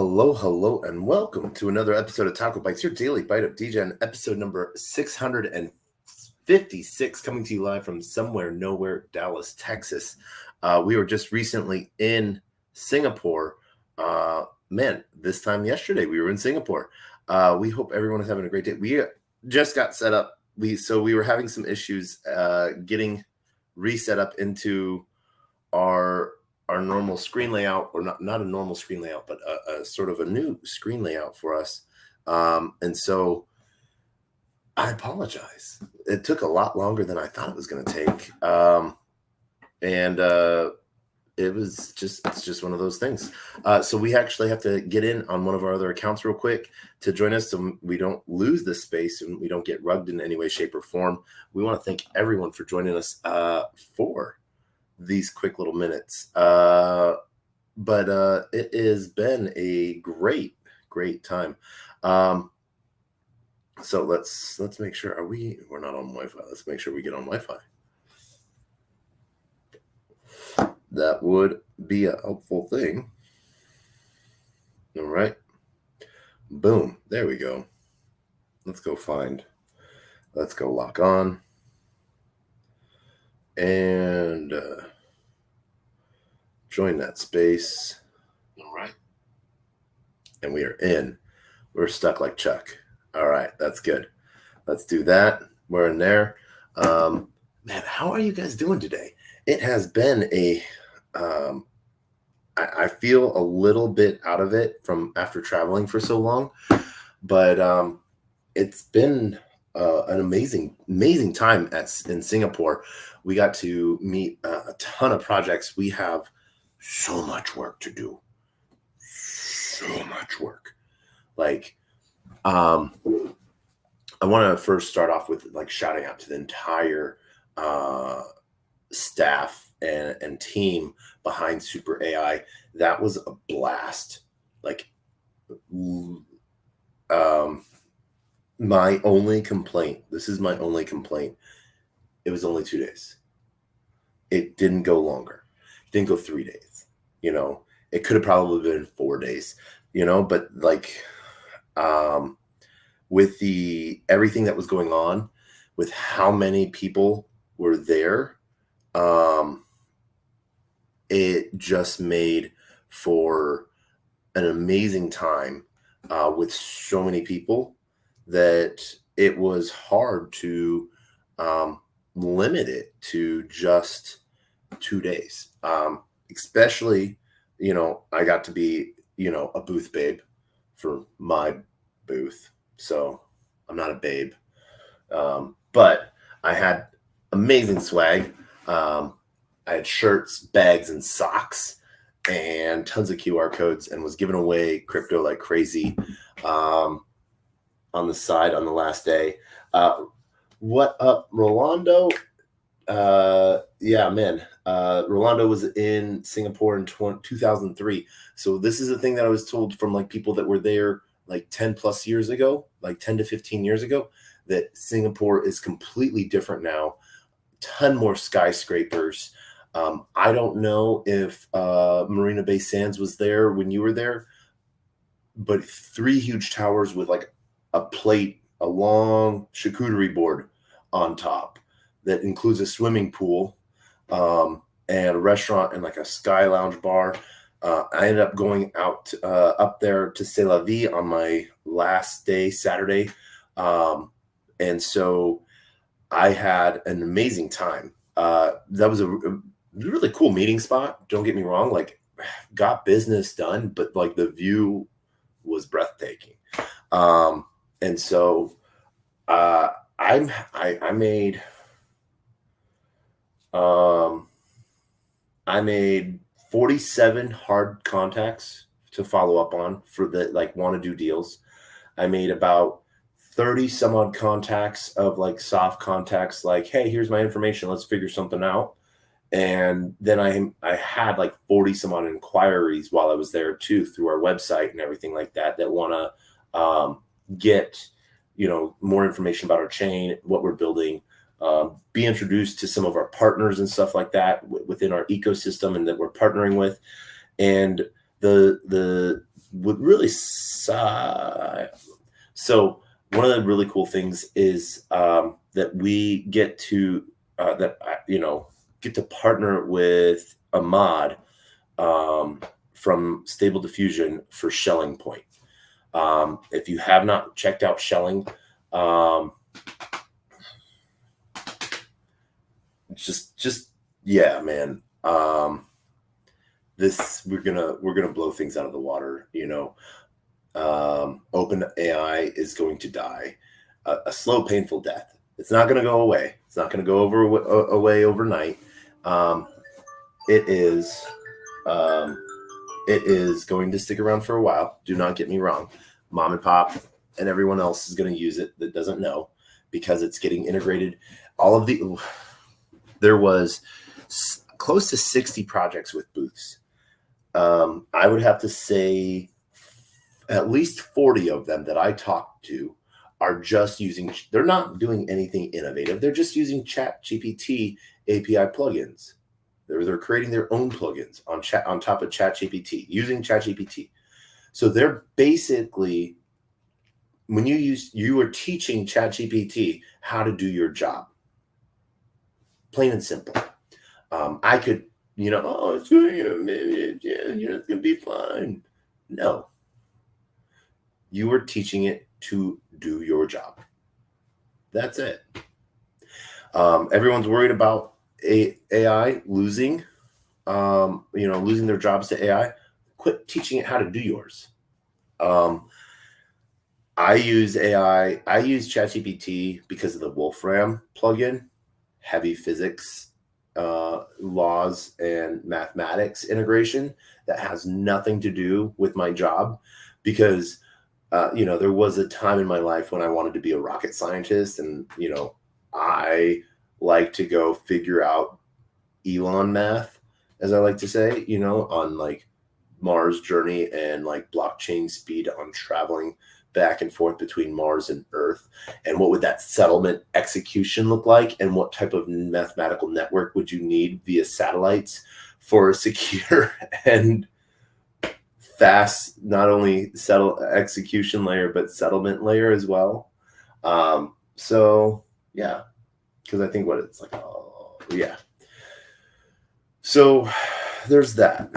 Hello, and welcome to another episode of TacoBytes, your Daily Bite of Degen, episode number 656, coming to you live from somewhere, nowhere, Dallas, Texas. We were just recently in Singapore. This time yesterday we were in Singapore. We hope everyone is having a great day. We just got set up. We were having some issues getting reset up into our normal screen layout, or not a normal screen layout, but a sort of a new screen layout for us. And so I apologize. It took a lot longer than I thought it was going to take. It's just one of those things. So we actually have to get in on one of our other accounts real quick to join us so we don't lose this space and we don't get rugged in any way, shape, or form. We want to thank everyone for joining us for these quick little minutes. But it has been a great time. So let's make sure we're not on Wi-Fi. Let's make sure we get on Wi-Fi. That would be a helpful thing. All right. Boom. There we go. Let's go lock on. And join that space. All right. And we are in. We're stuck like Chuck. All right. That's good. Let's do that. We're in there. Man, how are you guys doing today? It has been I feel a little bit out of it from after traveling for so long, but it's been an amazing time in Singapore. We got to meet a ton of projects. We have so much work to do. So much work. Like, I want to first start off with shouting out to the entire staff and team behind Super AI. That was a blast. My only complaint, this is my only complaint, it was only 2 days. It didn't go longer. It didn't go 3 days. It could have probably been 4 days, but with everything that was going on, with how many people were there, it just made for an amazing time with so many people that it was hard to limit it to just 2 days. Especially, I got to be, a booth babe for my booth. So I'm not a babe. But I had amazing swag. I had shirts, bags, and socks, and tons of QR codes, and was giving away crypto like crazy on the side on the last day. What up, Rolando? Yeah, man. Rolando was in Singapore in 2003. So this is a thing that I was told from people that were there 10 plus years ago, 10 to 15 years ago, that Singapore is completely different now. Ton more skyscrapers. I don't know if Marina Bay Sands was there when you were there, but 3 huge towers with a plate, a long charcuterie board on top that includes a swimming pool and a restaurant and a sky lounge bar. I ended up going out up there to C'est La Vie on my last day, Saturday. And so I had an amazing time. That was a really cool meeting spot. Don't get me wrong. Got business done, but the view was breathtaking. And so I made 47 hard contacts to follow up on for the want to do deals. I made about 30 some odd contacts of soft contacts, hey, here's my information, let's figure something out. And then I had 40 some odd inquiries while I was there too, through our website and everything that want to get more information about our chain, what we're building, be introduced to some of our partners and stuff like that within our ecosystem and that we're partnering with. And the what really so one of the really cool things is that we get to get to partner with a mod from Stable Diffusion for Shelling Point. If you have not checked out Shelling, yeah, man. We're gonna blow things out of the water. Open AI is going to die a slow, painful death. It's not going to go away. It's not going to go away overnight. It is going to stick around for a while. Do not get me wrong. Mom and pop and everyone else is going to use it that doesn't know, because it's getting integrated. There was close to 60 projects with booths. I would have to say at least 40 of them that I talked to are just they're not doing anything innovative. They're just using ChatGPT API plugins. They're creating their own plugins on top of ChatGPT, using ChatGPT. So they're basically, when you are teaching ChatGPT how to do your job, plain and simple. I could, it's going to be fine. No. You are teaching it to do your job. That's it. Everyone's worried about AI losing their jobs to AI. Quit teaching it how to do yours. I use AI. I use ChatGPT because of the Wolfram plugin, heavy physics, laws, and mathematics integration that has nothing to do with my job, because there was a time in my life when I wanted to be a rocket scientist, and I like to go figure out Elon math, as I like to say, on like Mars journey and like blockchain speed on traveling back and forth between Mars and Earth, and what would that settlement execution look like, and what type of mathematical network would you need via satellites for a secure and fast, not only execution layer, but settlement layer as well. So yeah, because I think what it's like, oh yeah. So there's that.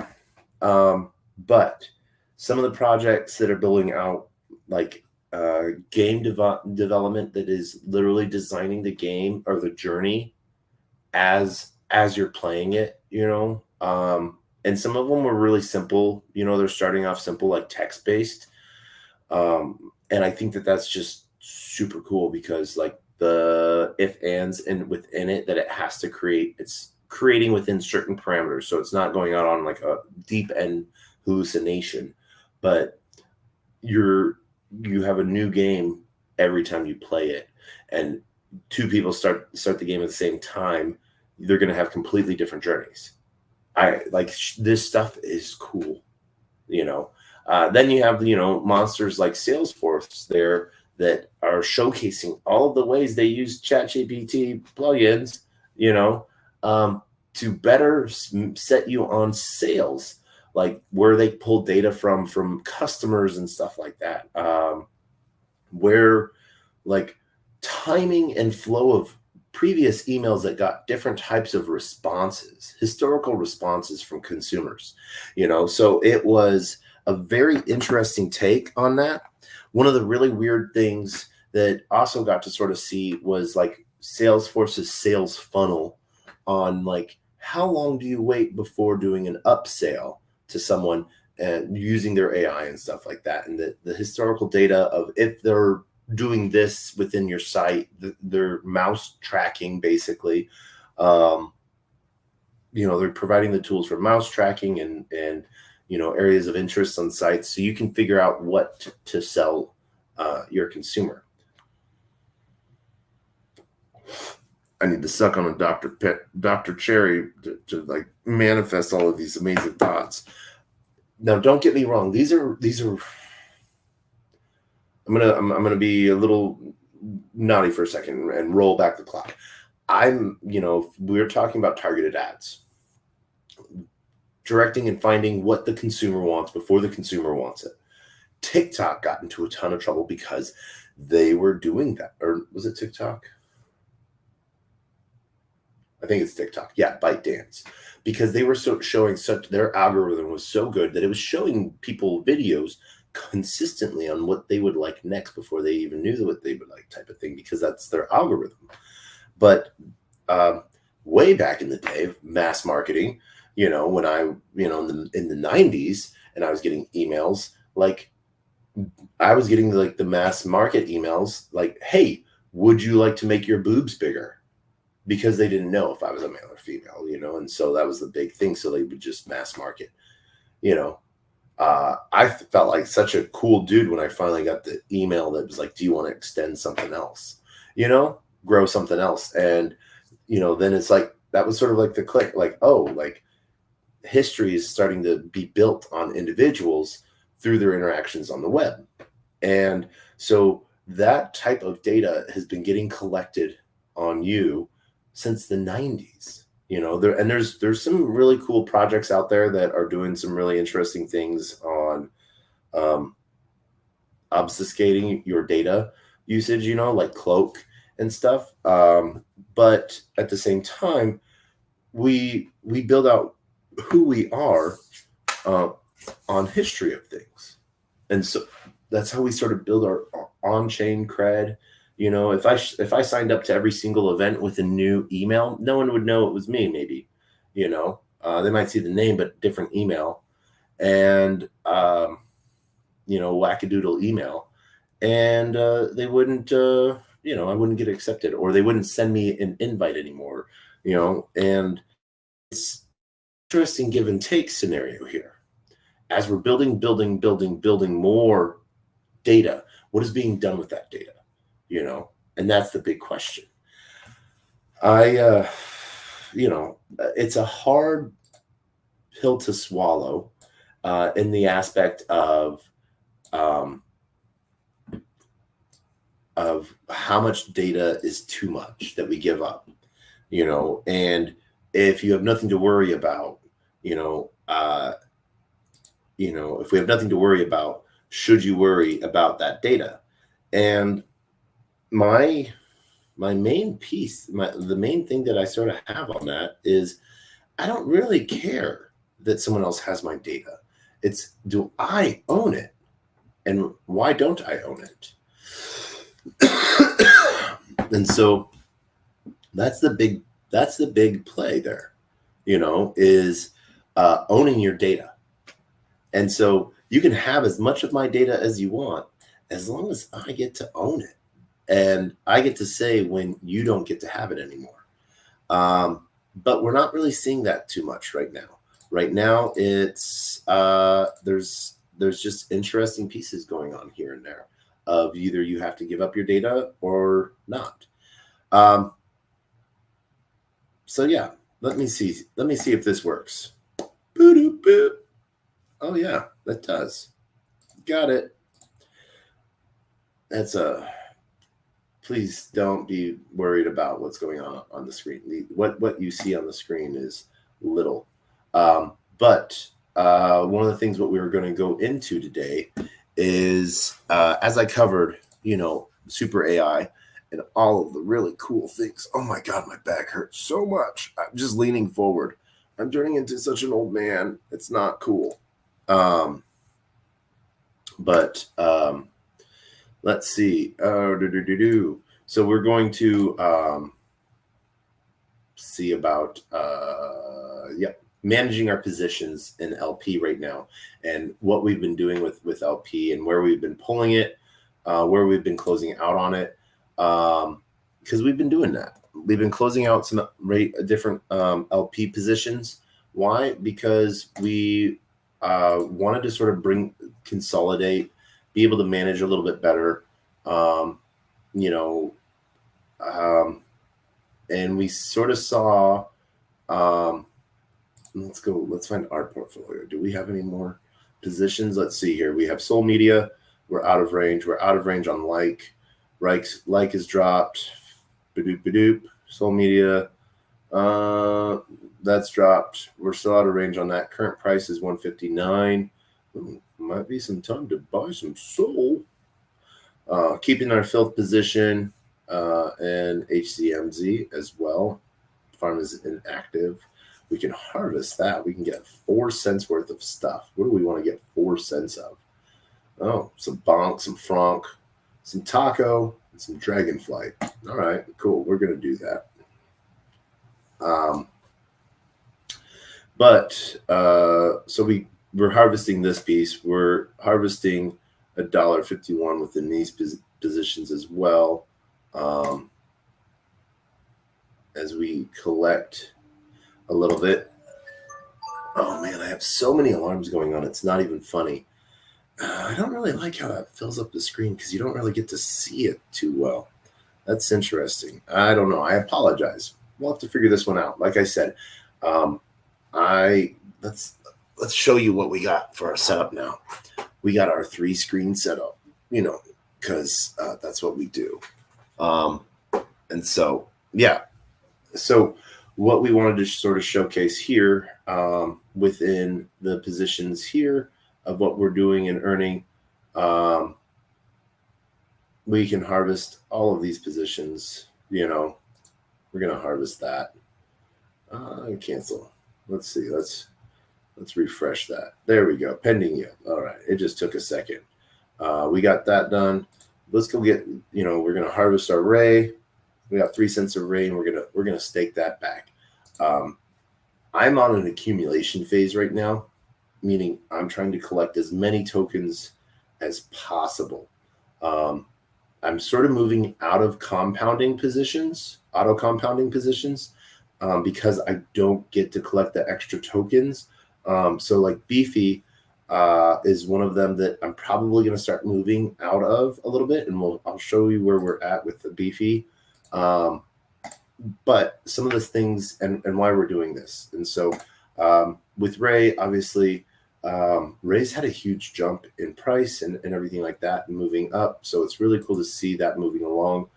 But some of the projects that are building out, like game development that is literally designing the game or the journey as you're playing it, and some of them were really simple. They're starting off simple, like text-based. And I think that that's just super cool, because like the if ands and within it that it has to create, it's creating within certain parameters. So it's not going out on like a deep end hallucination, but you have a new game every time you play it. And two people start the game at the same time, they're going to have completely different journeys. This stuff is cool, then you have, monsters like Salesforce there that are showcasing all of the ways they use ChatGPT plugins, to better set you on sales, like where they pull data from customers and stuff like that, where like timing and flow of previous emails that got different types of responses, historical responses from consumers, so it was a very interesting take on that. One of the really weird things that also got to sort of see was like Salesforce's sales funnel on like, how long do you wait before doing an upsell to someone and using their AI and stuff like that. And the historical data of if they're doing this within your site, their mouse tracking, basically, they're providing the tools for mouse tracking and areas of interest on sites, so you can figure out what to sell your consumer. I need to suck on a Dr. Cherry to like manifest all of these amazing thoughts. Now, don't get me wrong. These are. I'm gonna be a little naughty for a second and roll back the clock. We're talking about targeted ads, directing and finding what the consumer wants before the consumer wants it. TikTok got into a ton of trouble because they were doing that. Or was it TikTok? I think it's TikTok. Yeah, ByteDance. Because they were showing such, their algorithm was so good that it was showing people videos consistently on what they would like next before they even knew what they would like, type of thing, because that's their algorithm. But way back in the day of mass marketing, when I, in the 90s, and I was getting emails, like I was getting like the mass market emails, like, hey, would you like to make your boobs bigger? Because they didn't know if I was a male or female, and so that was the big thing. So they would just mass market, you know. I felt like such a cool dude when I finally got the email that was like, do you want to extend something else? Grow something else. And, then it's like, that was sort of like the click, like, oh, like history is starting to be built on individuals through their interactions on the web. And so that type of data has been getting collected on you since the 90s. There's some really cool projects out there that are doing some really interesting things on obfuscating your data usage, like Cloak and stuff. But at the same time, we build out who we are on history of things. And so that's how we sort of build our on-chain cred. If I signed up to every single event with a new email, no one would know it was me. Maybe, they might see the name, but different email, and wackadoodle email, and they wouldn't, I wouldn't get accepted, or they wouldn't send me an invite anymore. And it's interesting give and take scenario here as we're building more data. What is being done with that data? And that's the big question. It's a hard pill to swallow in the aspect of how much data is too much that we give up, and if you have nothing to worry about, if we have nothing to worry about, should you worry about that data? And my main piece, the main thing that I sort of have on that is I don't really care that someone else has my data. It's, do I own it? And why don't I own it? And so that's the big play there, is owning your data. And so you can have as much of my data as you want, as long as I get to own it. And I get to say when you don't get to have it anymore. But we're not really seeing that too much right now. Right now, it's there's just interesting pieces going on here and there of either you have to give up your data or not. So yeah, let me see if this works. Boop. Oh yeah, that does. Got it. That's please don't be worried about what's going on the screen. What you see on the screen is little. But one of the things what we were going to go into today is, as I covered, super AI and all of the really cool things. Oh my God, my back hurts so much. I'm just leaning forward. I'm turning into such an old man. It's not cool. Let's see. So we're going to see about managing our positions in LP right now, and what we've been doing with LP, and where we've been pulling it, where we've been closing out on it, because we've been doing that. We've been closing out some different LP positions. Why? Because we wanted to sort of consolidate, be able to manage a little bit better, and we sort of saw, let's find our portfolio. Do we have any more positions? Let's see here. We have Soul Media. We're out of range. We're out of range on like is dropped. Badoop. Soul Media, that's dropped. We're still out of range on that. Current price is 159. Ooh, might be some time to buy some soul. Keeping our filth position and HCMZ as well. Farm is inactive. We can harvest that. We can get 4 cents worth of stuff. What do we want to get 4 cents of? Oh, some bonk, some franc, some taco, and some dragonflight. All right, cool. We're going to do that. So we're harvesting this piece. We're harvesting $1.51 within these positions as well, as we collect a little bit. Oh man, I have so many alarms going on. It's not even funny. I don't really like how that fills up the screen because you don't really get to see it too well. That's interesting. I don't know. I apologize. We'll have to figure this one out. Like I said, let's show you what we got for our setup now. We got our 3-screen setup, because that's what we do. And so, yeah. So what we wanted to sort of showcase here within the positions here of what we're doing and earning, we can harvest all of these positions. We're going to harvest that. Cancel. Let's see. Let's refresh that. There we go. Pending yield. All right. It just took a second. We got that done. Let's go get, we're going to harvest our ray. We got 3 cents of ray, and we're going to stake that back. I'm on an accumulation phase right now, meaning I'm trying to collect as many tokens as possible. I'm sort of moving out of compounding positions, auto compounding positions, because I don't get to collect the extra tokens. So like Beefy is one of them that I'm probably going to start moving out of a little bit, and I'll show you where we're at with the Beefy. But some of the things and why we're doing this. And so with Ray, obviously, Ray's had a huge jump in price and everything like that and moving up. So it's really cool to see that moving along.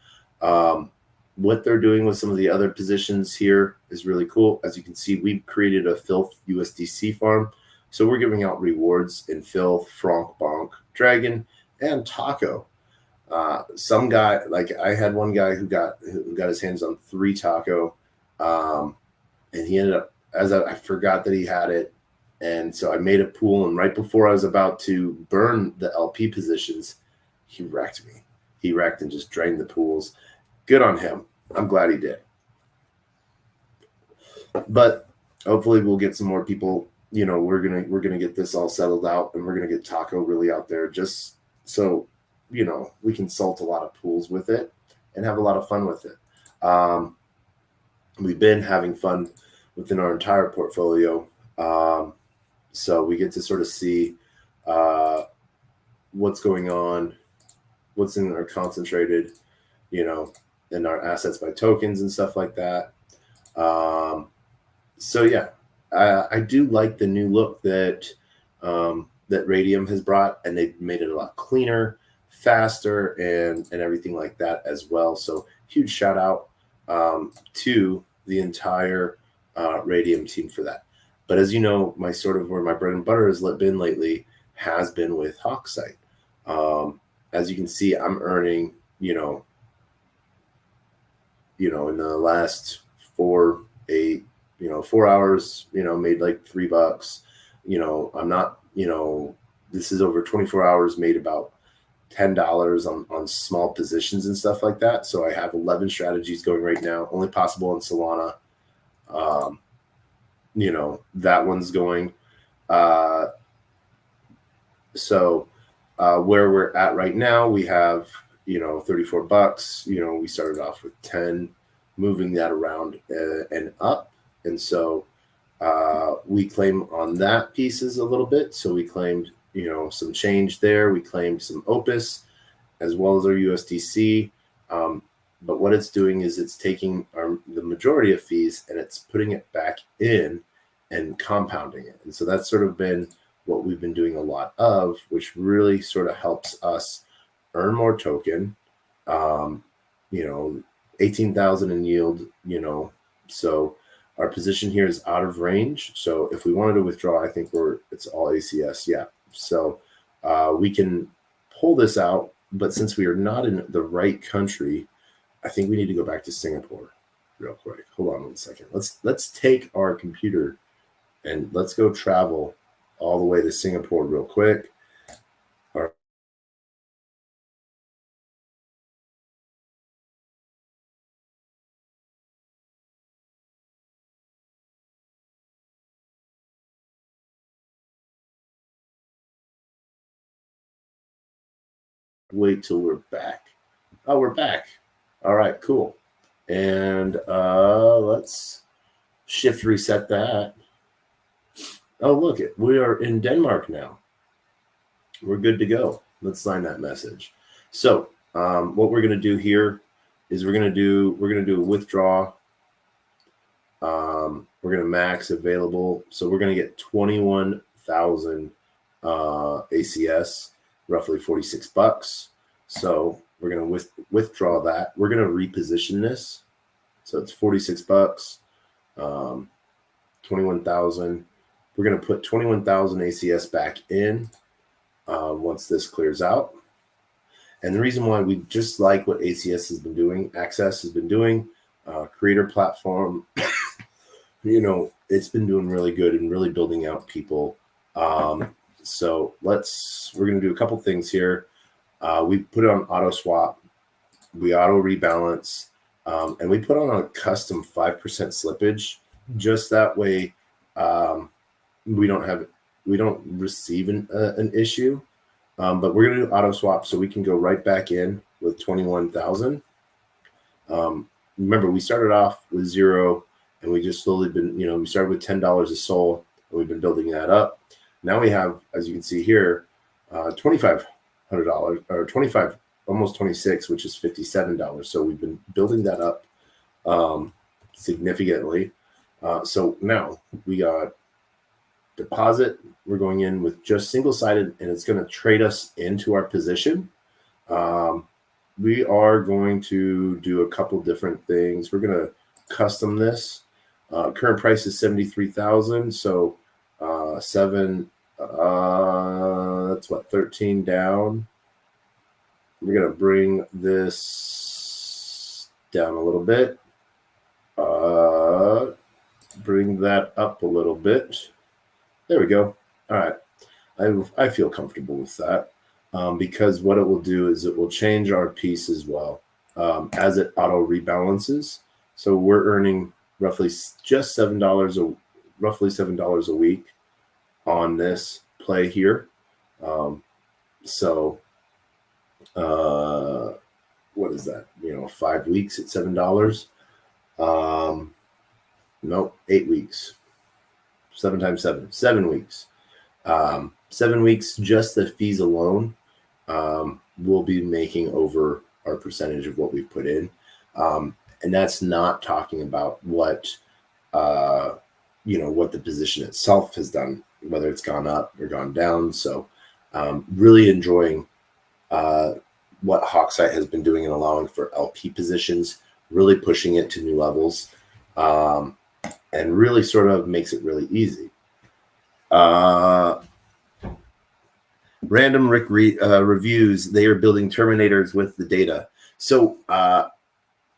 What they're doing with some of the other positions here is really cool. As you can see, we've created a Filth USDC farm. So we're giving out rewards in Filth, Franc, Bonk, Dragon, and Taco. Some guy, like I had one guy who got his hands on 3 taco, and he ended up, I forgot that he had it, and so I made a pool, and right before I was about to burn the LP positions, he wrecked me. He wrecked and just drained the pools. Good on him. I'm glad he did. But hopefully we'll get some more people. We're gonna get this all settled out, and we're gonna get taco really out there, just so we can salt a lot of pools with it and have a lot of fun with it. We've been having fun within our entire portfolio. So we get to sort of see what's going on, what's in our concentrated, and our assets by tokens and stuff like that. So yeah, I do like the new look that Radium has brought, and they've made it a lot cleaner, faster, and everything like that as well. So huge shout out to the entire Radium team for that. But as you know, where my bread and butter has been lately has been with Hawksite. As you can see, I'm earning, in the last 4 hours, made like $3. I'm not, this is over 24 hours, made about $10 on small positions and stuff like that. So I have 11 strategies going right now, only possible in Solana. That one's going. So where we're at right now, we have, $34. We started off with 10, moving that around and up. And so we claim on that pieces a little bit. So we claimed, some change there. We claimed some Opus as well as our USDC. But what it's doing is it's taking the majority of fees and it's putting it back in and compounding it. And so that's sort of been what we've been doing a lot of, which really sort of helps us earn more token, 18,000 in yield, so our position here is out of range. So if we wanted to withdraw, I think it's all ACS. Yeah. So we can pull this out, but since we are not in the right country, I think we need to go back to Singapore real quick. Hold on 1 second. Let's take our computer and let's go travel all the way to Singapore real quick. Our wait till we're back. Oh, we're back. All right, cool. And let's shift reset that. Oh, look it. We are in Denmark now. We're good to go. Let's sign that message. So what we're going to do here is we're going to do a withdraw. We're going to max available. So we're going to get 21,000 ACS, roughly $46. So we're going to withdraw that. We're going to reposition this. So it's $46, 21,000. We're going to put 21,000 ACS back in once this clears out. And the reason why we just like what ACS has been doing, Access has been doing, creator platform, it's been doing really good and really building out people. So we're going to do a couple things here. We put it on auto swap, we auto rebalance, and we put on a custom 5% slippage. Just that way, we don't receive an issue. But we're going to do auto swap so we can go right back in with 21,000. Remember, we started off with 0 and we just slowly been, we started with $10 a soul and we've been building that up. Now we have, as you can see here, $2,500 or 25, almost 26, which is $57. So we've been building that up significantly. So now we got deposit. We're going in with just single-sided, and it's going to trade us into our position. We are going to do a couple different things. We're going to custom this. Current price is 73,000. So 7. That's what, 13 down. We're going to bring this down a little bit. Bring that up a little bit. There we go. All right. I feel comfortable with that because what it will do is it will change our piece as well as it auto rebalances. So we're earning roughly just $7 a week on this play here. So what is that? 5 weeks at $7. Nope, 8 weeks. 7 times 7, 7 weeks. 7 weeks, just the fees alone, we'll be making over our percentage of what we've put in. And that's not talking about what the position itself has done, whether it's gone up or gone down. So really enjoying what Hawksite has been doing and allowing for LP positions, really pushing it to new levels. And really sort of makes it really easy. Random Rick reviews, they are building Terminators with the data. So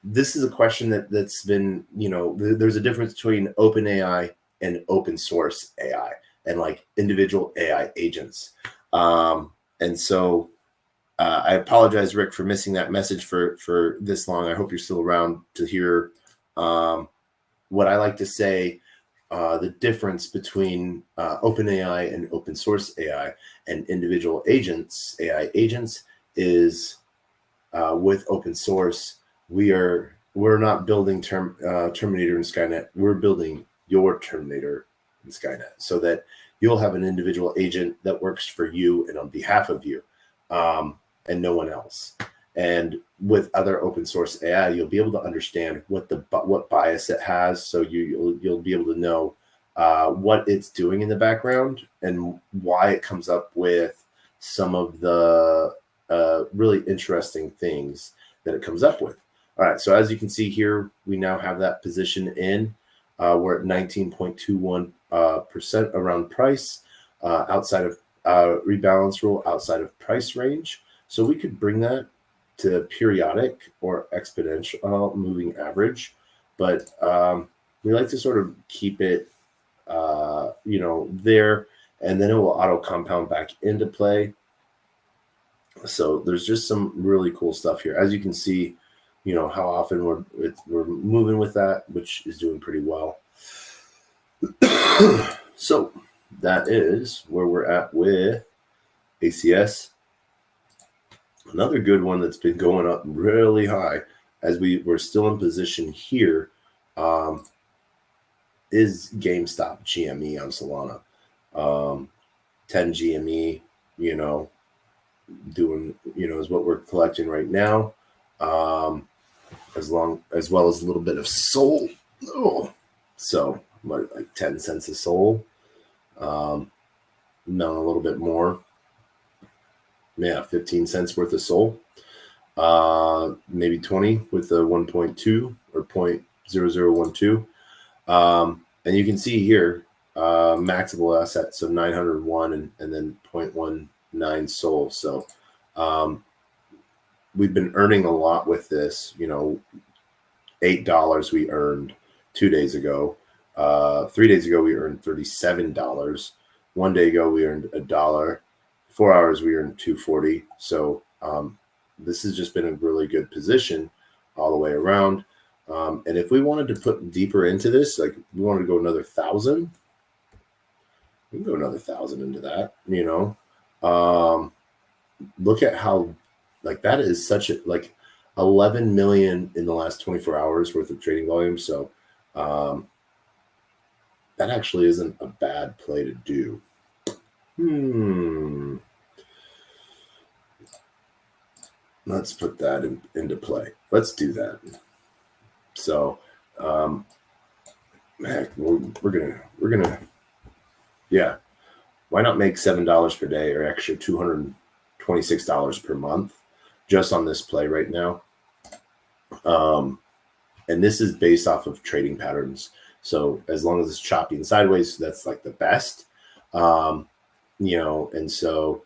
this is a question that's been, there's a difference between OpenAI and open source AI and like individual AI agents. And so I apologize, Rick, for missing that message for this long. I hope you're still around to hear what I like to say, the difference between OpenAI and open source AI and individual agents, AI agents, is with open source, we're not building Terminator in Skynet. We're building your Terminator in Skynet so that you'll have an individual agent that works for you and on behalf of you, and no one else. And with other open source AI, you'll be able to understand what bias it has. So you'll be able to know what it's doing in the background and why it comes up with some of the really interesting things that it comes up with. All right, so as you can see here, we now have that position in. We're at 19.21% around price, outside of rebalance rule outside of price range. So we could bring that to periodic or exponential moving average, but we like to sort of keep it, there, and then it will auto compound back into play. So there's just some really cool stuff here. As you can see, how often we're moving with that, which is doing pretty well. So that is where we're at with ACS. Another good one that's been going up really high as we're still in position here, is GameStop GME on Solana. 10 GME, doing, is what we're collecting right now. As well as a little bit of SOL. Oh, so like 10 cents a SOL. No, a little bit more. Yeah, 15 cents worth of SOL. Maybe 20 with the 1.2 or 0.0012. And you can see here, maxable asset, so 901 and then 0.19 SOL. So we've been earning a lot with this. $8 we earned 2 days ago. 3 days ago we earned $37. 1 day ago we earned $1. 4 hours we earned $2.40. So this has just been a really good position all the way around. And if we wanted to put deeper into this, like we wanted to go another 1,000, we can go another 1,000 into that. Look at how, like, that is such a, like, 11 million in the last 24 hours worth of trading volume. So that actually isn't a bad play to do. Let's put that into play. Let's do that. So, heck, we're gonna, yeah. Why not make $7 per day or extra $226 per month just on this play right now? And this is based off of trading patterns. So as long as it's chopping sideways, that's like the best. And so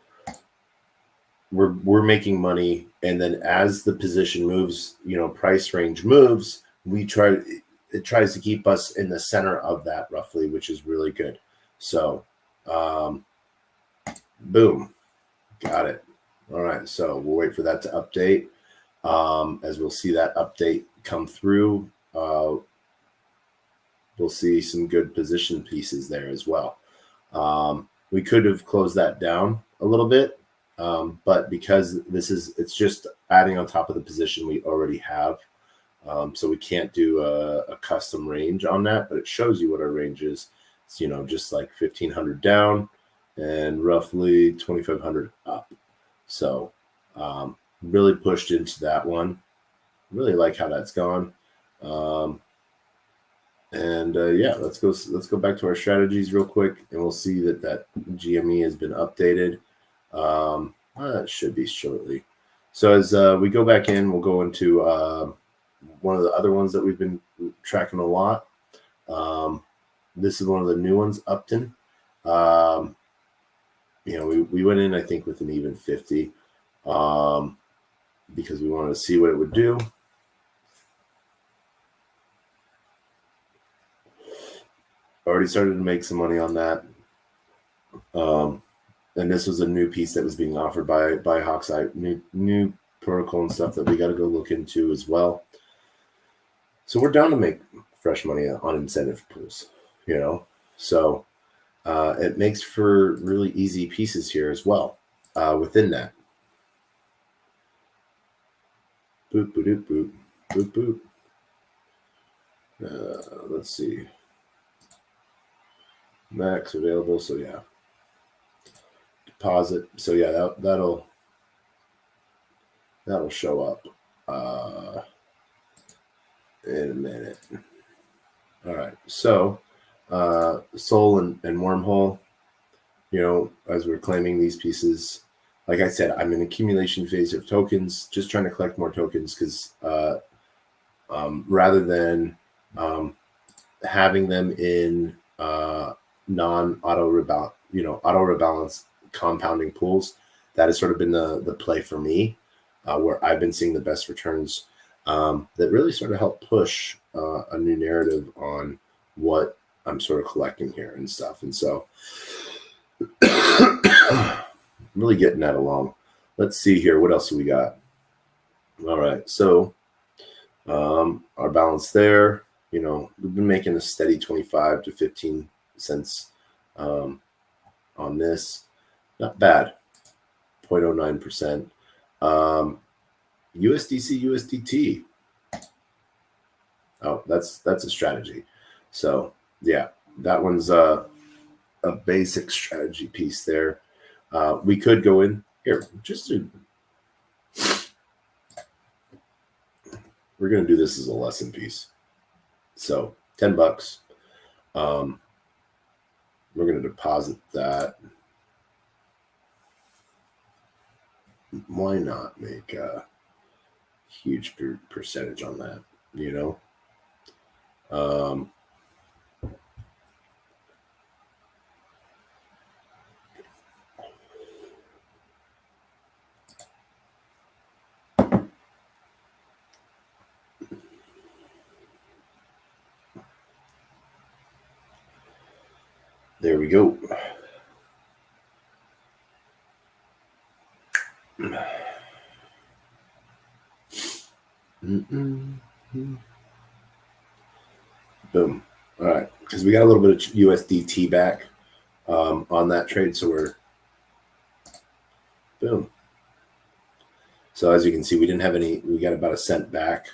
we're making money, and then as the position moves, price range moves, it tries to keep us in the center of that roughly, which is really good. So boom, got it. All right, so we'll wait for that to update. As we'll see that update come through, we'll see some good position pieces there as well. We could have closed that down a little bit, but because it's just adding on top of the position we already have. So we can't do a custom range on that, but it shows you what our range is. It's, just like 1,500 down and roughly 2,500 up. So really pushed into that one. Really like how that's gone. Yeah, let's go back to our strategies real quick, and we'll see that GME has been updated. It should be shortly. So as we go back in, we'll go into one of the other ones that we've been tracking a lot. This is one of the new ones, Upton. We went in, I think, with an even 50 because we wanted to see what it would do. Already started to make some money on that. And this was a new piece that was being offered by Hawkseye, new protocol and stuff that we got to go look into as well. So we're down to make fresh money on incentive pools, So it makes for really easy pieces here as well within that. Boop, boop, boop, boop, boop. Let's see. Max available, so yeah. Deposit, so yeah, that'll show up in a minute. All right, so Sol and Wormhole, as we're claiming these pieces, like I said, I'm in accumulation phase of tokens, just trying to collect more tokens because rather than having them in non-auto rebalance compounding pools, that has sort of been the play for me, where I've been seeing the best returns, that really sort of help push a new narrative on what I'm sort of collecting here and stuff. And so really getting that along. Let's see here. What else do we got? All right. So our balance there, we've been making a steady 25 to 15 cents on this. Not bad. 0.09%. USDC, USDT. Oh, that's a strategy. So yeah, that one's a basic strategy piece there. We could go in here we're going to do this as a lesson piece. So $10. We're going to deposit that. Why not make a huge percentage on that, There we go. Boom. All right, because we got a little bit of USDT back on that trade, so we're boom. So as you can see, we didn't have any. We got about a cent back,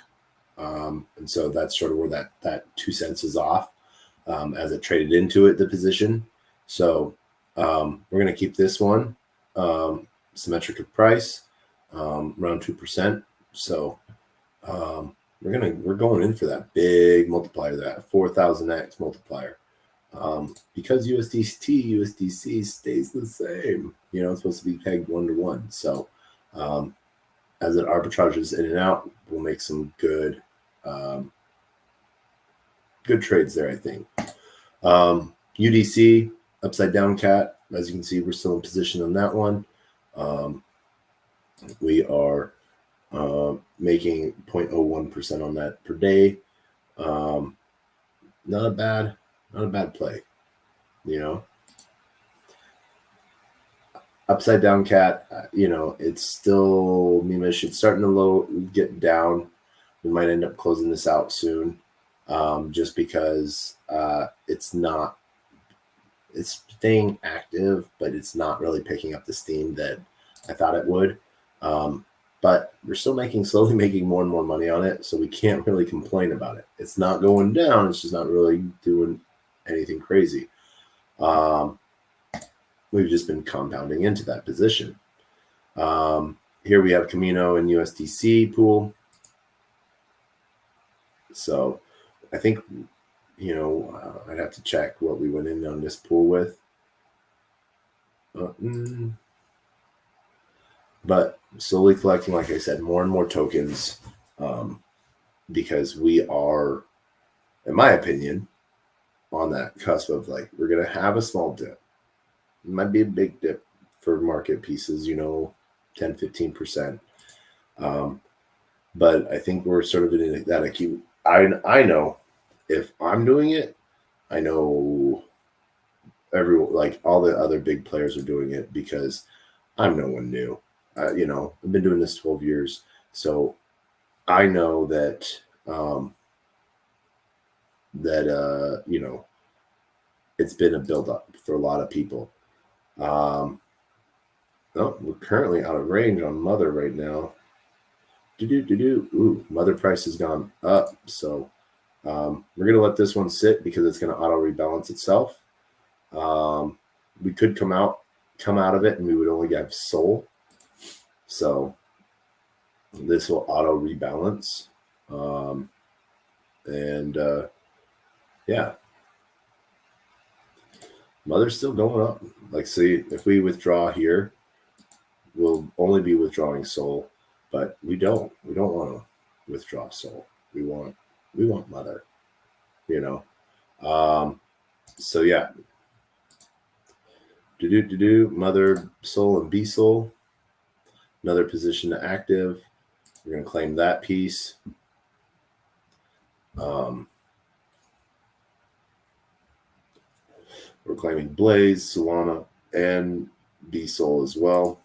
and so that's sort of where that 2 cents is off as it traded into it, the position. So we're going to keep this one symmetric of price, around 2%. So we're going in for that big multiplier, that 4,000x multiplier, because USDC stays the same. It's supposed to be pegged 1-to-1. So as it arbitrages in and out, we'll make some good trades there, I think. UDC, upside down cat. As you can see, we're still in position on that one. We are making 0.01% on that per day. Not a bad play, Upside down cat, it's still memish. It's starting to get down. We might end up closing this out soon, just because it's staying active, but it's not really picking up the steam that I thought it would. But we're still slowly making more and more money on it, so we can't really complain about it. It's not going down. It's just not really doing anything crazy. We've just been compounding into that position. Here we have Camino and USDC pool. So I think, I'd have to check what we went in on this pool with. But slowly collecting, like I said, more and more tokens, because we are, in my opinion, on that cusp of we're going to have a small dip. It might be a big dip for market pieces, 10-15%. But I think we're sort of in that acute. I know if I'm doing it, I know all the other big players are doing it, because I'm no one new. I've been doing this 12 years, so I know that it's been a build-up for a lot of people. We're currently out of range on Mother right now. Ooh, Mother price has gone up, so we're gonna let this one sit because it's gonna auto rebalance itself. We could come out of it and we would only have Sol. So this will auto rebalance. Yeah. Mother's still going up. See, if we withdraw here, we'll only be withdrawing Sol, but we don't want to withdraw Sol. We want Mother, So yeah. Mother soul and B soul. Another position to active. We're going to claim that piece. We're claiming Blaze, Solana, and B soul as well.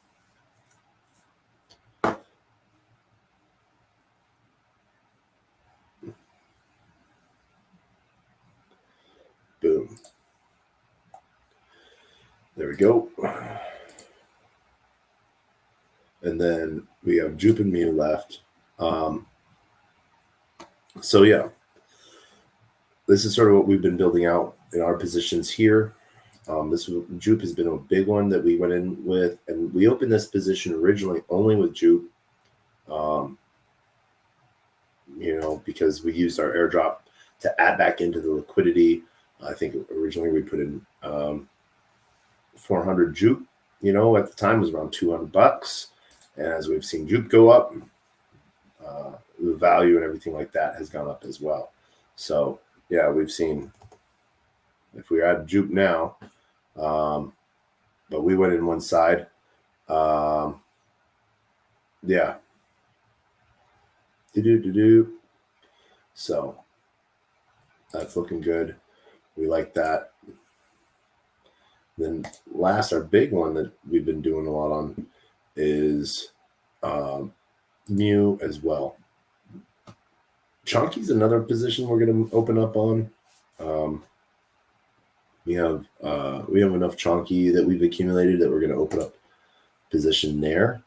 Boom. There we go. And then we have Jupe and Mew left. So yeah, this is sort of what we've been building out in our positions here. Jupe has been a big one that we went in with, and we opened this position originally only with Jupe, because we used our airdrop to add back into the liquidity. I think originally we put in 400 Jupe, at the time it was around $200. And as we've seen Jupe go up, the value and everything like that has gone up as well. So yeah, we've seen, if we add Jupe now, but we went in one side. Yeah. So that's looking good. We like that. Then last, our big one that we've been doing a lot on is Mew as well. Chunky's another position we're going to open up on. We have enough Chunky that we've accumulated that we're going to open up position there.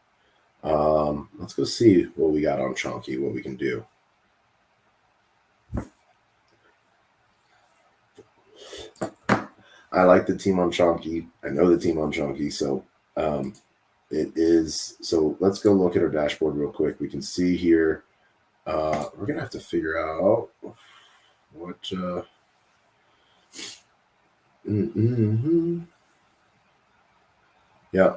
Let's go see what we got on Chunky, what we can do. I like the team on Chunky. I know the team on Chunky, so it is. So let's go look at our dashboard real quick. We can see here. We're gonna have to figure out what. Yeah.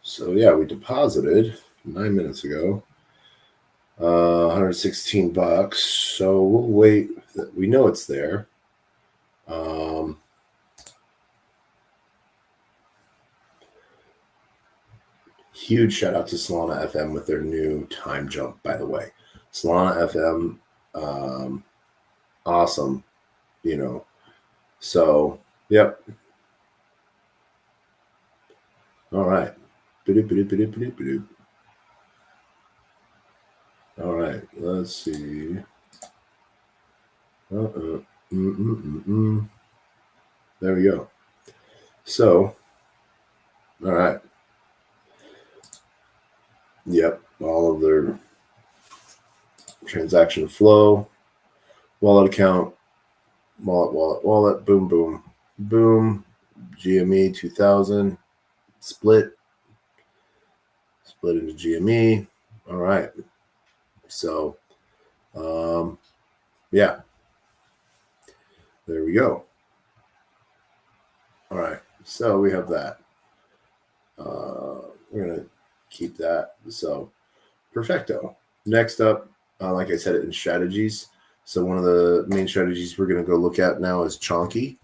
So yeah, we deposited 9 minutes ago. $116. So we'll wait. We know it's there. Huge shout out to Solana FM with their new time jump, by the way. Solana FM, awesome, So, yep. All right. All right, let's see. There we go. So, all right. Yep, all of their transaction flow, wallet account, wallet, boom, boom, boom, GME 2000, split into GME. All right. So, yeah, there we go. All right. So we have that. We're going to keep that. So perfecto. Next up, like I said, in strategies. So one of the main strategies we're going to go look at now is Chonky.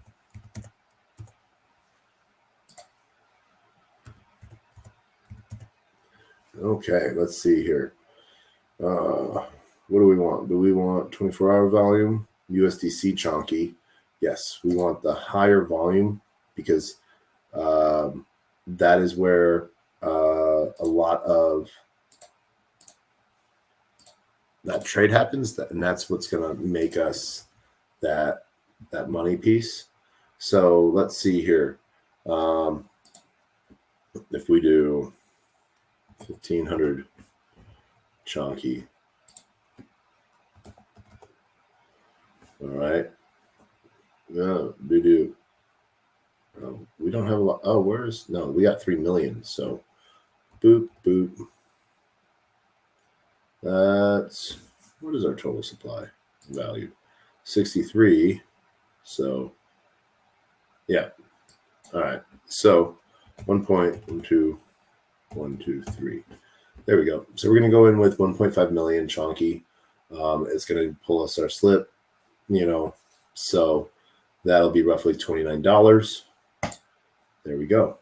Okay, let's see here. What do we want? Do we want 24-hour volume? USDC Chonky. Yes, we want the higher volume because that is where a lot of that trade happens, and that's what's going to make us that money piece. So let's see here. If we do 1,500 Chonky. All right. No, we don't have a lot. Oh, we got 3 million. So boop, boop. That's, what is our total supply value? 63. So, yeah. All right. So 1.12123. There we go. So we're going to go in with 1.5 million Chonky. It's going to pull us our slip, So That'll be roughly $29. There we go.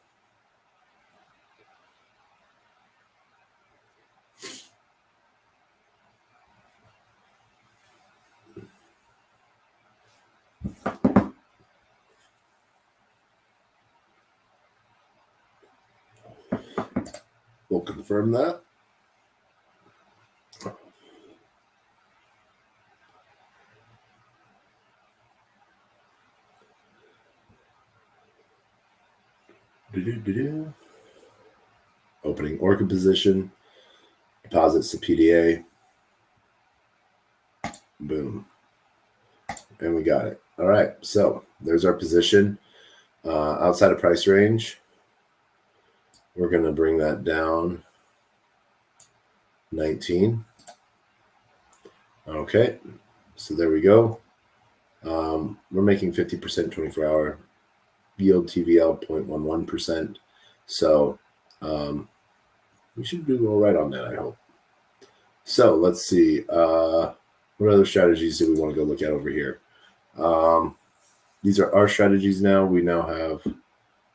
We'll confirm that. Opening orca position, deposits to PDA. Boom. And we got it. All right. So there's our position outside of price range. We're going to bring that down 19. Okay. So there we go. We're making 50% 24-hour yield, TVL 0.11%. So we should do all right on that, I hope. So let's see. What other strategies do we want to go look at over here? These are our strategies now. We now have,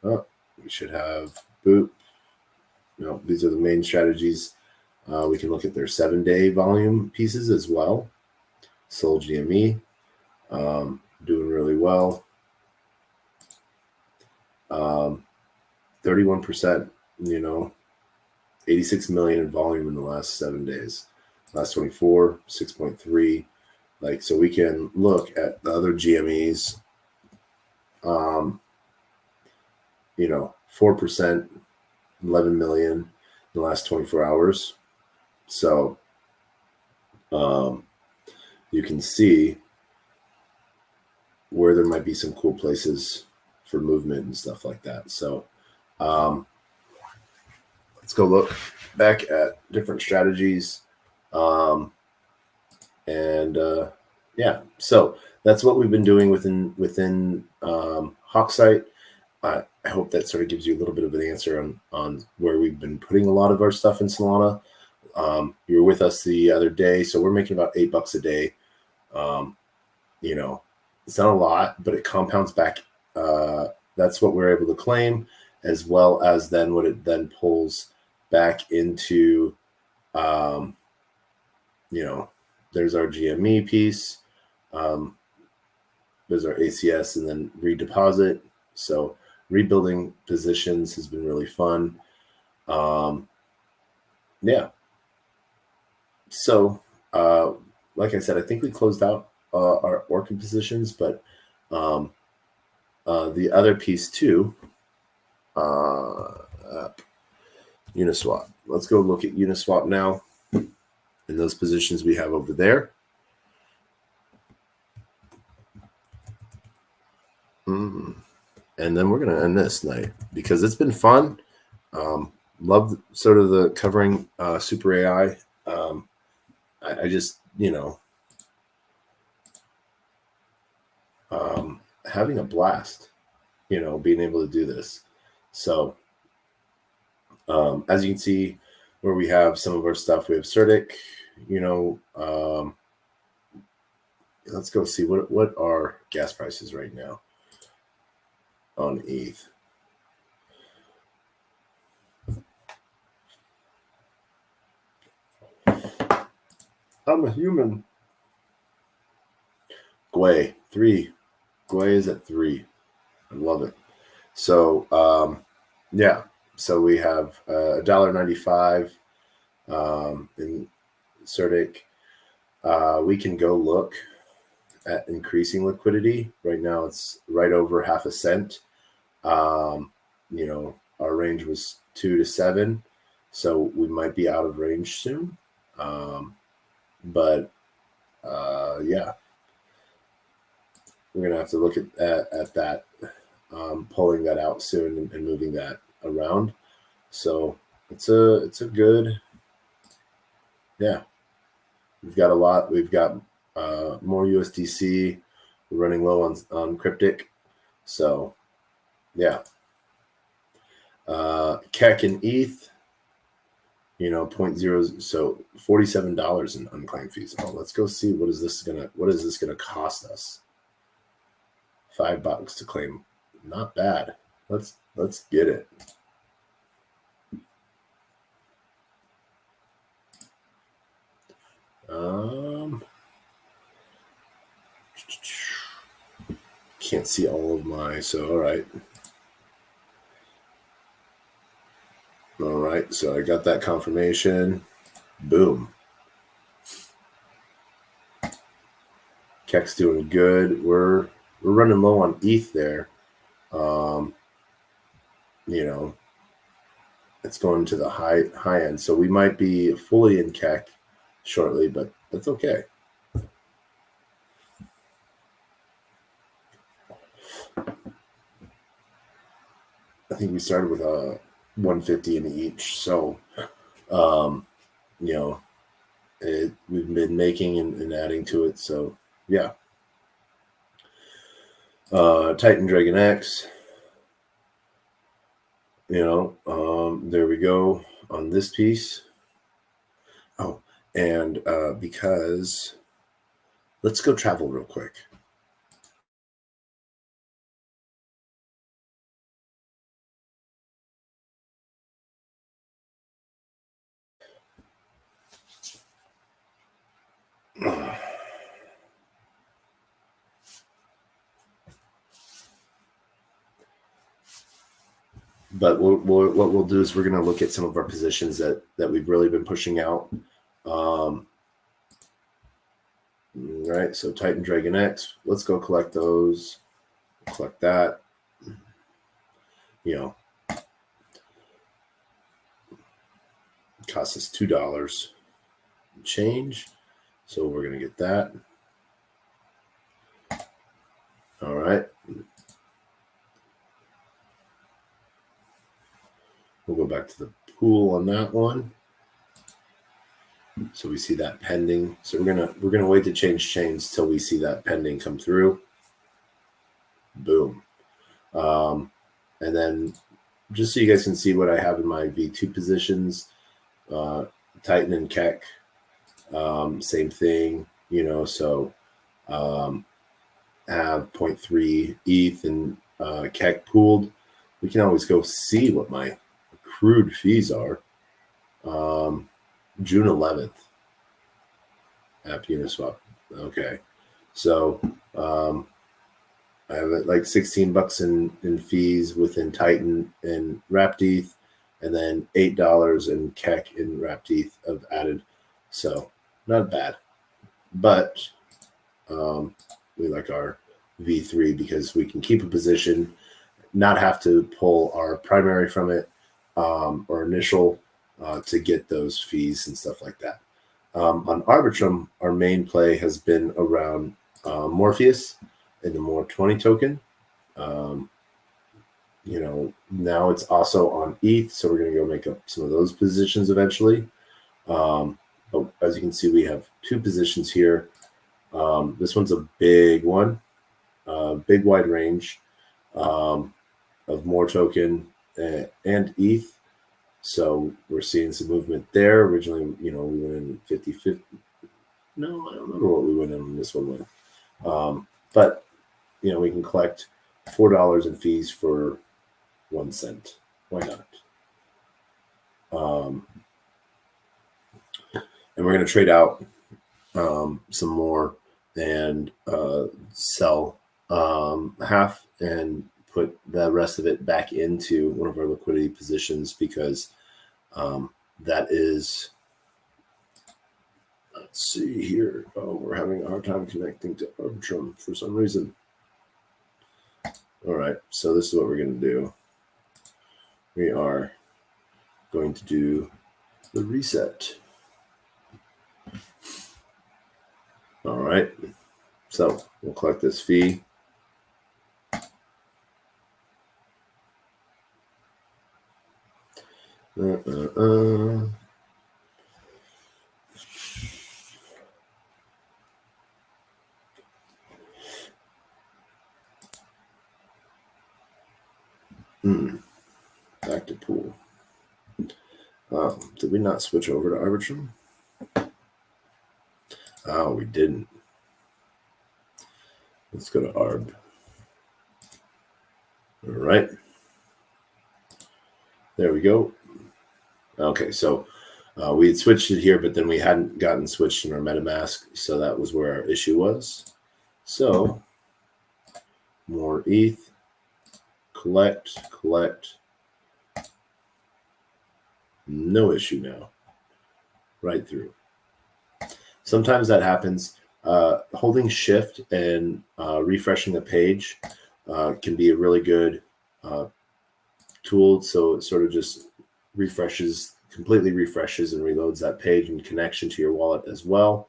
we should have boot. No, these are the main strategies. We can look at their 7-day volume pieces as well. Sold GME, doing really well. 31%, 86 million in volume in the last 7 days. Last 24, 6.3. So we can look at the other GMEs. 4%, 11 million in the last 24 hours. So you can see where there might be some cool places for movement and stuff like that. So let's go look back at different strategies. Yeah, so that's what we've been doing within Hawksite. I hope that sort of gives you a little bit of an answer on where we've been putting a lot of our stuff in Solana. You were with us the other day, so we're making about $8 a day. It's not a lot, but it compounds back. That's what we're able to claim, as well as then what it then pulls back into. There's our GME piece. There's our ACS, and then redeposit. So rebuilding positions has been really fun. Yeah. So, like I said, I think we closed out our orca positions, but the other piece too, Uniswap. Let's go look at Uniswap now in those positions we have over there. And then we're going to end this night because it's been fun. Love sort of the covering Super AI. I just, having a blast, being able to do this. So as you can see where we have some of our stuff, we have Certic, let's go see what are gas prices right now on ETH. I'm a human. Gwei, 3. Gwei is at 3. I love it. So, yeah. So we have $1.95 in Certic. We can go look at increasing liquidity. Right now it's right over half a cent. Our range was 2 to 7. So we might be out of range soon. But yeah, we're gonna have to look at that, pulling that out soon and moving that around. So it's a good, yeah. We've got a lot. We've got more USDC. We're running low on Cryptic. So yeah. KEK and ETH. 0.0, so $47 in unclaimed fees. Oh, let's go see what is this gonna cost us. $5 to claim. Not bad. Let's get it. Can't see all of my, so all right. All right, so I got that confirmation. Boom. Keck's doing good. We're running low on ETH there. You know, it's going to the high end, so we might be fully in Keck shortly, but that's okay. I think we started with a 150 in each, so you know, we've been making and adding to it. So yeah. Titan Dragon X. You know, there we go on this piece. Oh, and because let's go travel real quick. But what we'll do is we're going to look at some of our positions that we've really been pushing out. Right, so Titan Dragon X, let's go collect those. Collect that. You know, costs us $2 change, so we're going to get that. All right. We'll go back to the pool on that one. So we see that pending. So we're gonna wait to change chains till we see that pending come through. Boom. And then just so you guys can see what I have in my V2 positions, Titan and Keck, same thing, you know, so have 0.3 ETH and Keck pooled. We can always go see what my accrued fees are. June 11th. App Uniswap. Okay. So I have like $16 in fees within Titan and Wrapped ETH, and then $8 in Keck and Wrapped ETH of added. So not bad. But we like our V3 because we can keep a position, not have to pull our primary from it or initial to get those fees and stuff like that. On Arbitrum, our main play has been around Morpheus and the More 20 token. You know, now it's also on ETH, so we're going to go make up some of those positions eventually. But as you can see, we have two positions here. This one's a big one, big wide range of More token and ETH. So we're seeing some movement there. Originally, you know, we went in 50-50. No, I don't remember what we went in this one with. But, you know, we can collect $4 in fees for 1 cent. Why not? And we're going to trade out some more and sell half and put the rest of it back into one of our liquidity positions because that is, let's see here. Oh, we're having a hard time connecting to Arbitrum for some reason. All right, so this is what we're going to do. We are going to do the reset. All right, so we'll collect this fee. Back to pool. Did we not switch over to Arbitrum? Oh, we didn't. Let's go to Arb. All right. There we go. Okay, so we had switched it here, but then we hadn't gotten switched in our MetaMask, so that was where our issue was. So more ETH, collect, no issue now, right through. Sometimes that happens. Holding shift and refreshing the page can be a really good tool. So it sort of just completely refreshes and reloads that page in connection to your wallet as well.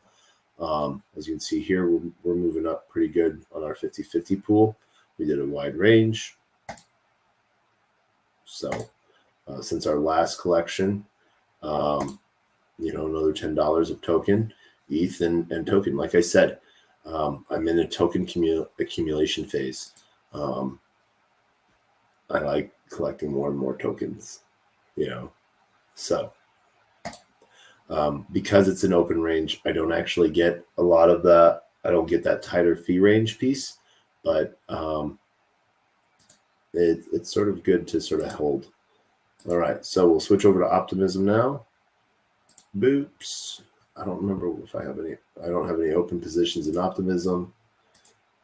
As you can see here, we're moving up pretty good on our 50-50 pool. We did a wide range. So since our last collection, another $10 of token, ETH and token. Like I said, I'm in a token accumulation phase. I like collecting more and more tokens, so because it's an open range, I don't actually get a lot of that. I don't get that tighter fee range piece, but it's sort of good to sort of hold. All right, so we'll switch over to optimism now. Boops. I don't remember if I have any. I don't have any open positions in optimism.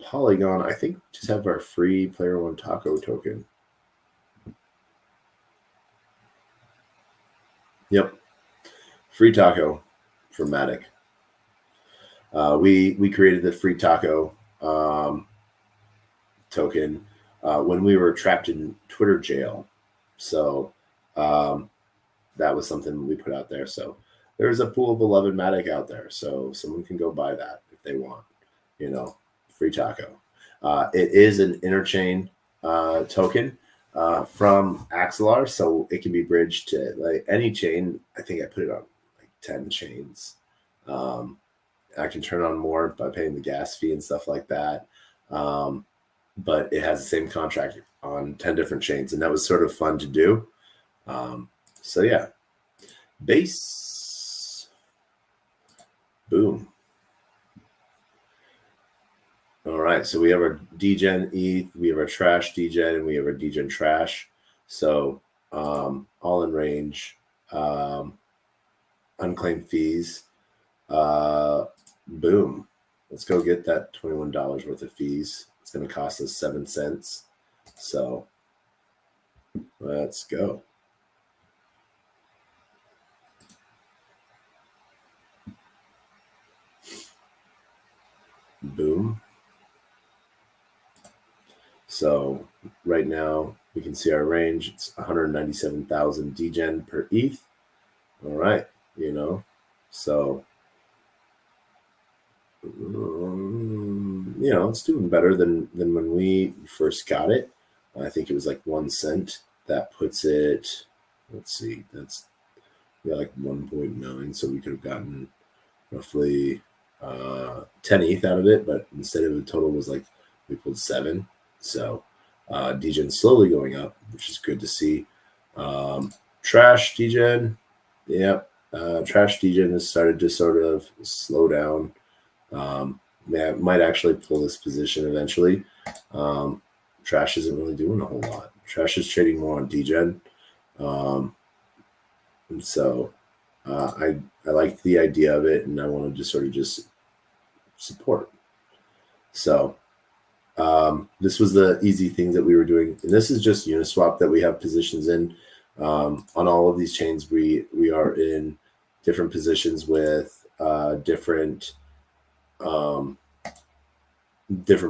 Polygon, I think we just have our free player one taco token. Yep, free taco for Matic. We created the free taco token when we were trapped in Twitter jail. So that was something we put out there. So there's a pool of 11 Matic out there. So someone can go buy that if they want, free taco. It is an interchain token from Axelar. So it can be bridged to like any chain. I think I put it on like 10 chains. I can turn on more by paying the gas fee and stuff like that. But it has the same contract on 10 different chains. And that was sort of fun to do. So yeah, base, boom. All right, so we have our Degen ETH, we have our trash Degen, and we have our Degen trash. So all in range, unclaimed fees, boom. Let's go get that $21 worth of fees. It's going to cost us 7 cents. So let's go. Boom. So right now we can see our range. It's 197,000 Degen per ETH. All right, so it's doing better than when we first got it. I think it was like 1 cent. That puts it. Let's see. We got like 1.9, so we could have gotten roughly 10 ETH out of it, but instead of the total was like we pulled 7. So Degen's slowly going up, which is good to see. Trash Degen, yep. Trash Degen has started to sort of slow down. Might actually pull this position eventually. Trash isn't really doing a whole lot. Trash is trading more on Degen. So I like the idea of it, and I wanted to sort of just support. So this was the easy things that we were doing, and this is just Uniswap that we have positions in. On all of these chains, we are in different positions with different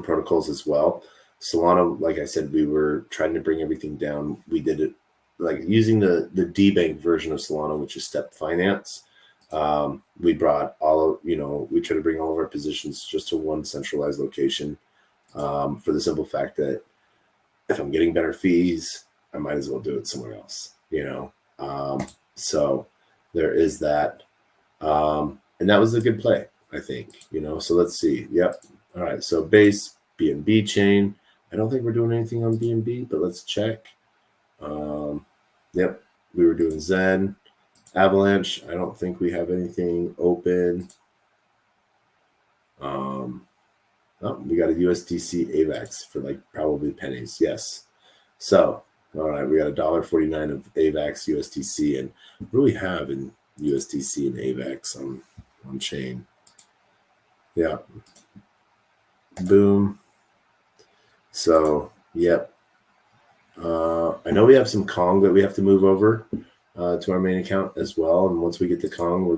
protocols as well. Solana, like I said, we were trying to bring everything down. We did it like using the DBank version of Solana, which is Step Finance. We brought we try to bring all of our positions just to one centralized location for the simple fact that if I'm getting better fees, I might as well do it somewhere else, so there is that. And that was a good play, I think, so let's see. Yep. All right. So base BNB chain. I don't think we're doing anything on BNB, but let's check. Yep. We were doing Zen. Avalanche. I don't think we have anything open. We got a USDC AVAX for like probably pennies. Yes. So, all right, we got $1.49 of AVAX USDC, and what do we have in USDC and AVAX on chain? Yeah, boom. So, yep. I know we have some Kong that we have to move over to our main account as well. And once we get the Kong, we're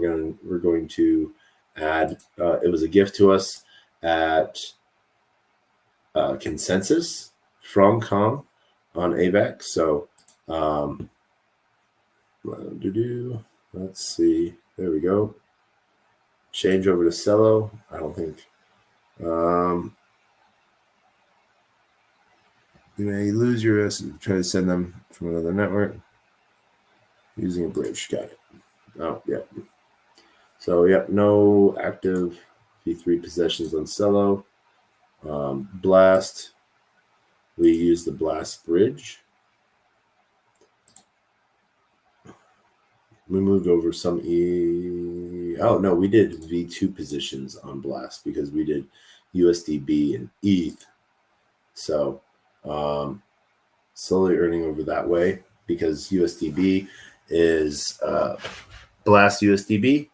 going to add. It was a gift to us at Consensus from Kong on AVAX. So, let's see. There we go. Change over to Cello. I don't think. You may lose your try to send them from another network using a bridge. Got it. Oh, yeah. So, yep, no active V3 possessions on Cello. Blast. We use the Blast bridge. We moved over some Oh, no, we did V2 positions on Blast because we did USDB and ETH. So, slowly earning over that way because USDB is Blast USDB.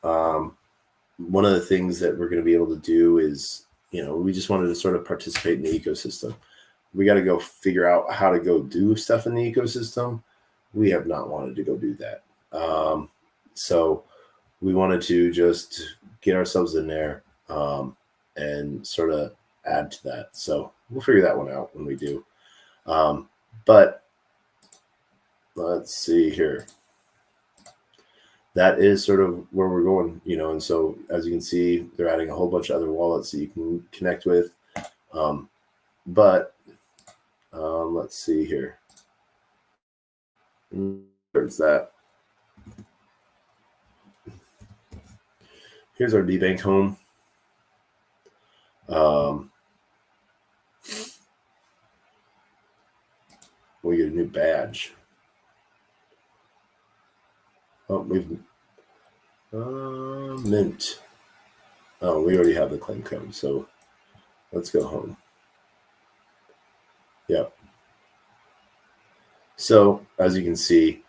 One of the things that we're going to be able to do is, we just wanted to sort of participate in the ecosystem. We got to go figure out how to go do stuff in the ecosystem. We have not wanted to go do that. So we wanted to just get ourselves in there and sort of add to that. So we'll figure that one out when we do. But let's see here. That is sort of where we're going, and so as you can see, they're adding a whole bunch of other wallets that you can connect with. But let's see here. Where's that? Here's our DBank home. We get a new badge. Oh, we've mint. Oh, we already have the claim code, so let's go home. Yep. So as you can see,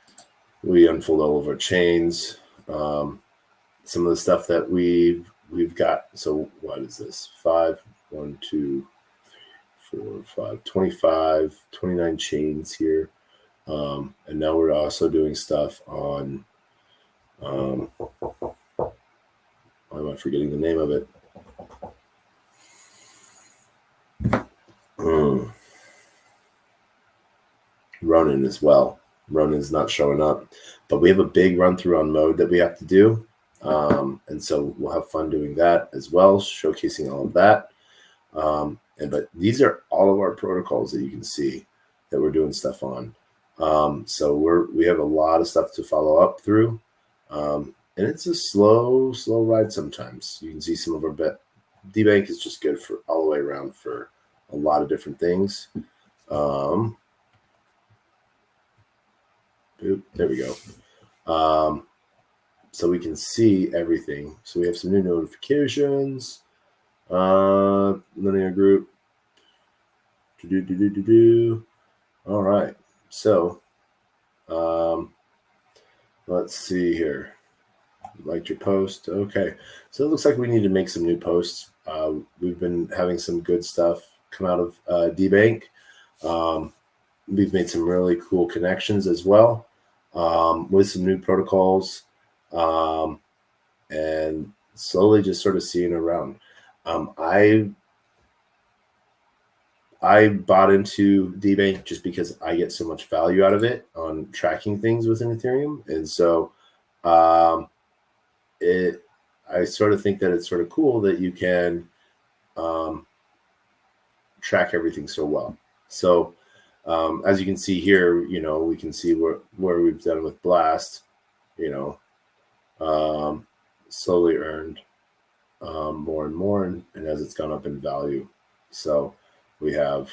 we unfold all of our chains. Some of the stuff that we've got. So what is this? 5, 1, 2, 4, 5, 25, 29 chains here. And now we're also doing stuff on, why am I forgetting the name of it? Ronin as well. Ronin's not showing up, but we have a big run through on mode that we have to do. And so we'll have fun doing that as well, showcasing all of that. But these are all of our protocols that you can see that we're doing stuff on. So we have a lot of stuff to follow up through. And it's a slow ride sometimes. You can see some of our DBank is just good for all the way around for a lot of different things. There we go. So we can see everything. So we have some new notifications. Linear group. All right. So let's see here. Liked your post. Okay. So it looks like we need to make some new posts. We've been having some good stuff come out of DBank. We've made some really cool connections as well with some new protocols. And slowly just sort of seeing around. I bought into DBank just because I get so much value out of it on tracking things within Ethereum. And so I sort of think that it's sort of cool that you can track everything so well. So as you can see here, we can see where we've done with Blast, slowly earned more and more, and as it's gone up in value. So we have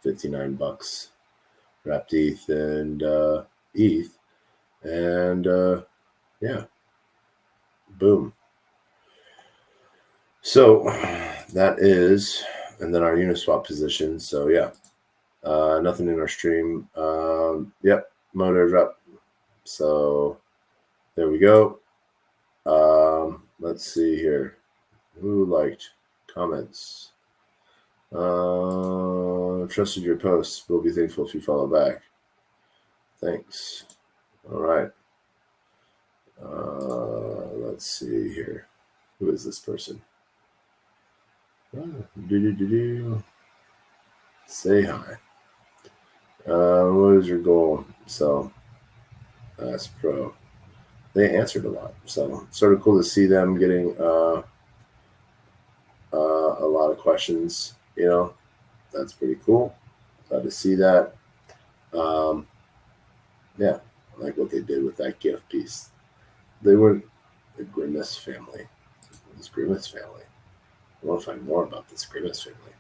$59 wrapped ETH and ETH, and yeah, boom. So that is, and then our Uniswap position. So yeah, Nothing in our stream. Yep, mode airdrop. So there we go. Let's see here. Who liked comments? Trusted your posts. We'll be thankful if you follow back. Thanks. All right. Let's see here. Who is this person? Say hi. What is your goal? So, that's pro. They answered a lot, so sort of cool to see them getting a lot of questions. That's pretty cool. Glad to see that. Yeah, I like what they did with that gift piece. They were the Grimace family. This Grimace family. I want to find more about this Grimace family.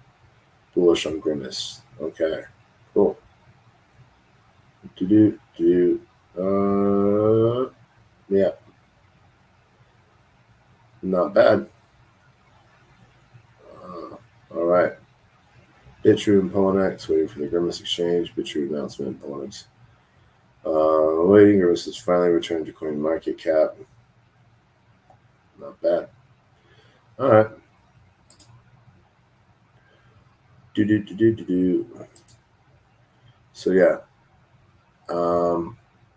Bullish on Grimace. Okay, cool. Yeah, not bad. All right. BitTrue and Poloniex waiting for the Grimace exchange. BitTrue announcement. Poloniex waiting. Grimace has finally returned to coin market cap. Not bad. All right. So yeah.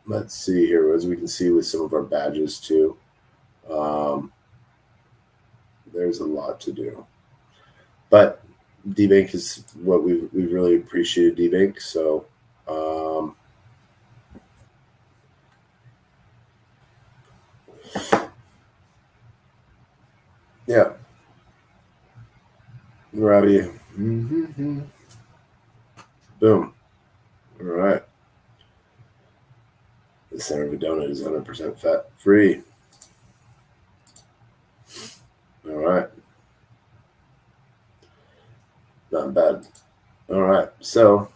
Let's see here, as we can see with some of our badges too. There's a lot to do, but DBank is what we've really appreciated DBank. So yeah, Robbie. Mm-hmm. Boom. All right. The center of a donut is 100% fat free. All right. Not bad. All right. So,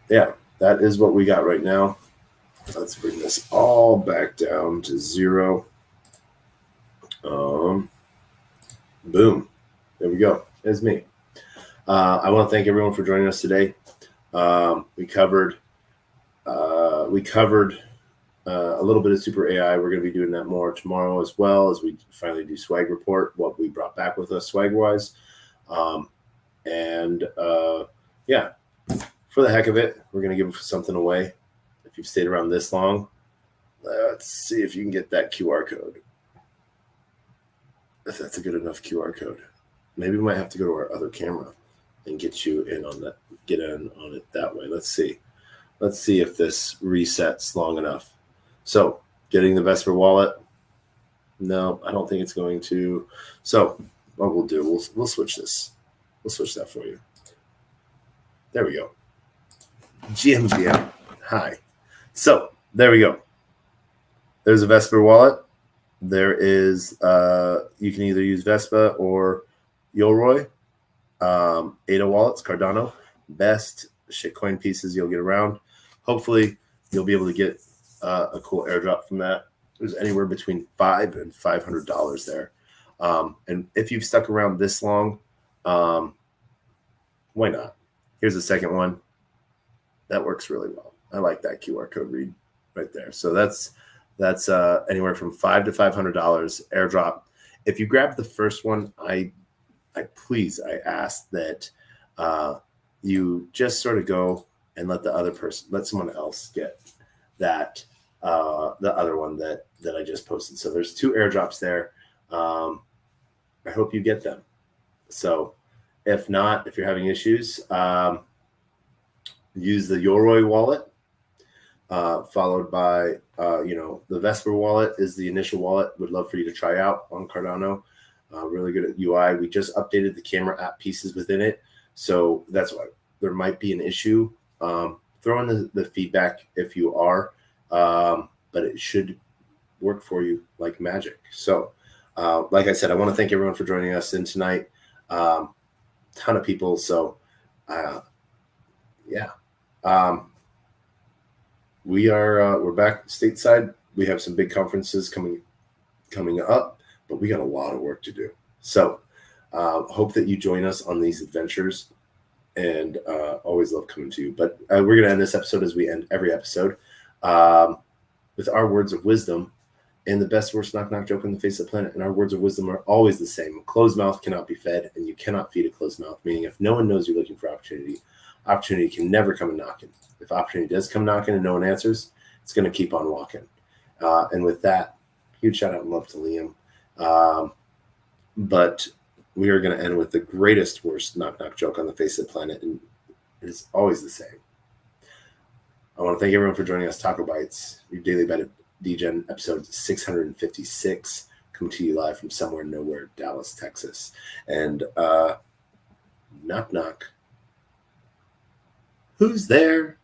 yeah, that is what we got right now. Let's bring this all back down to 0. Boom. There we go. There's me. I want to thank everyone for joining us today. We covered a little bit of Super AI. We're going to be doing that more tomorrow, as well as we finally do swag report, what we brought back with us swag wise. Yeah, for the heck of it, we're going to give something away. If you've stayed around this long, let's see if you can get that QR code. If that's a good enough QR code. Maybe we might have to go to our other camera and get you in on that, get in on it that way. Let's see if this resets long enough. So getting the Vesper wallet. No, I don't think it's going to. So what we'll do, we'll switch this. We'll switch that for you. There we go. GMGM. Hi. So there we go. There's a Vesper wallet. There is, you can either use Vespa or Yoroi. ADA wallets, Cardano, best shitcoin pieces you'll get around. Hopefully, you'll be able to get a cool airdrop from that. There's anywhere between $500 and $500 there. And if you've stuck around this long, why not? Here's the second one. That works really well. I like that QR code read right there. So that's anywhere from $500 to $500 airdrop. If you grab the first one, I ask that you just sort of go and let someone else get that, the other one that I just posted. So there's 2 airdrops there. I hope you get them. So if not, if you're having issues, use the Yoroi wallet, followed by, the Vesper wallet is the initial wallet. Would love for you to try out on Cardano. Really good at UI. We just updated the camera app pieces within it. So that's why there might be an issue. Throw in the feedback if you are, but it should work for you like magic. So like I said, I want to thank everyone for joining us in tonight. Ton of people. So yeah. We're back stateside. We have some big conferences coming up, but we got a lot of work to do. So Hope that you join us on these adventures, and always love coming to you. But we're going to end this episode as we end every episode with our words of wisdom and the best, worst knock-knock joke on the face of the planet. And our words of wisdom are always the same. A closed mouth cannot be fed, and you cannot feed a closed mouth, meaning if no one knows you're looking for opportunity can never come knocking. If opportunity does come knocking and no one answers, it's going to keep on walking. And with that, huge shout out and love to Liam. But we are going to end with the greatest, worst knock-knock joke on the face of the planet, and it is always the same. I want to thank everyone for joining us. TacoBytes, your Daily Bite of Degen, episode 656, coming to you live from somewhere nowhere, Dallas, Texas. And knock, knock. Who's there?